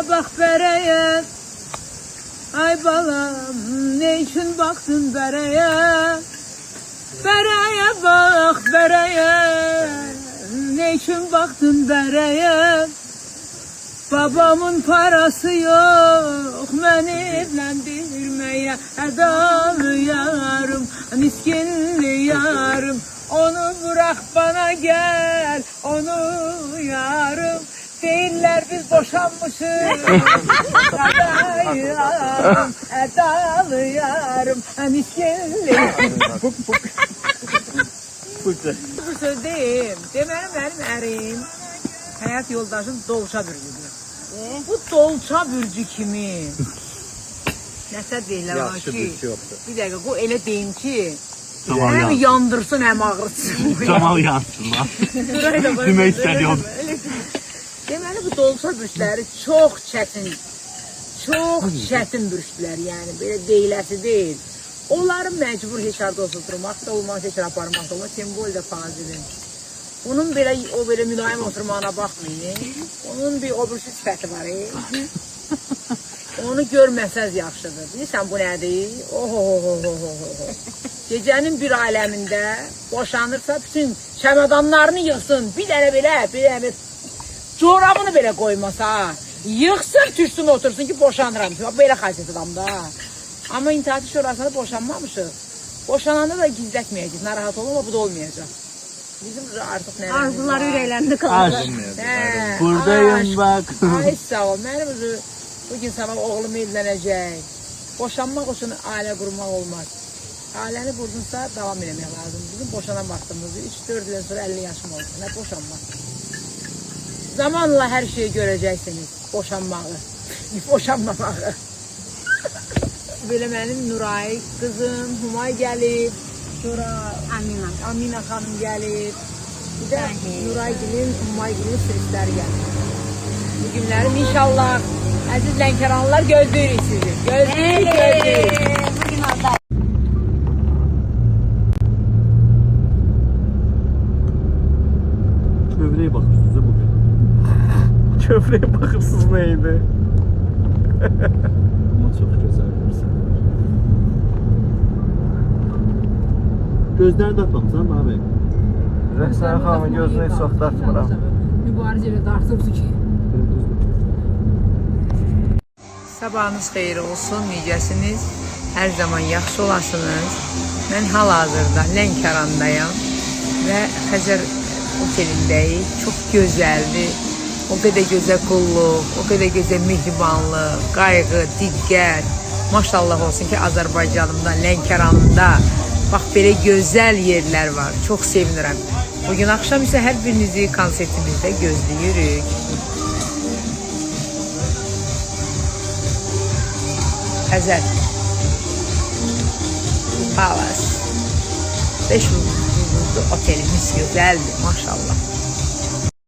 bak bereye. Ay balam ne için baktın bereye? Bereye bak bereye. Ne için baktın bereye? Babamın parası yok beni evlendirmeye. Edalı yarım, miskinli yarım. Onu bırak bana gel, onu yarım. Değiller biz boşanmışız. Edalı yarım, edalı yarım, miskinli. Bu söz deyim. Deməli benim ərim, həyat yoldaşım Dolça bürcüdür. Bu Dolça bürcü kimi nəsə deyirlər ona ki, bir dəqiqə, bu elə deyim ki, həm yandırsın, həm ağrıtsın. Camal yansın lan. Demək istədim. Deməli bu Dolça bürcləri çox çətin bürclər, yəni belə deyiləsi deyil. Onları məcbur heç harda oturtturmaq da olmaz, heç aparmaq da olmaz, sembol də fazilin. Onun belə, o belə mülayim oturmağına baxmayın. Onun bir obruşu sifəti var. Onu görməsəz yaxşıdır. Bilirsən bu nədir? Gecənin bir aləmində boşanırsa bütün çəmədanlarını yıxsın. Bir dənə belə, corabını belə qoymasa, yıxsın, düşsün, otursun ki boşanıram. Belə xasiyyət adamda. Amma intihati şurasında boşanmamışıq. Boşananda da gizlətməyəcək, narahat olun, ama bu da olmayacaq. Bizim artıq nə? Arzular ürəklərində qalır. Buradayım bak. Ay sağ ol. Mənim bugün sabah oğlum evlənəcək. Boşanmaq üçün ailə qurmaq olmaz. Ailəni qurdunsa davam eləmək lazım. Bizim boşanan vaxtımızı 3-4 ildən sonra 50 yaşım olsun. Nə boşanmaq? Zamanla hər şeyi görəcəksiniz. Boşanmağı, boşanmamağı. Böyle benim Nuray kızım, Humay gelip, sonra Amina Hanım gelip, bir de Nuray Gül'ün, Humay Gül'ün sürüsler gelip. Bugünlerim inşallah aziz Lənkəranlılar gözləyir sizi. Gözləyir. Bugün orada. Kövrəyə baxırsınız bugün. Kövrəyə baxırsınız neydi? Ama çok güzel bir gözlerini dartmamısan abi. Rəxsər xanımın gözünü heç çox dartmıram. Mübariz elə dartırdı ki. Sabahınız xeyir olsun, necəsiniz? Hər zaman yaxşı olasınız. Mən hal-hazırda Lənkərandayam və Xəzər otelindəyik. Çox gözəldir. O qədər gözəl qulluq, o qədər gözəl mehribanlıq, qayğı, diqqət. Maşallah olsun ki, Azərbaycanımda, Lənkəranda bax belə gözəl yerlər var. Çox sevinirəm. Bugün axşam isə hər birinizi konsertimizdə gözləyirik. Xəzər Palace 5 yıldızlı otelimiz gözəldir, maşallah.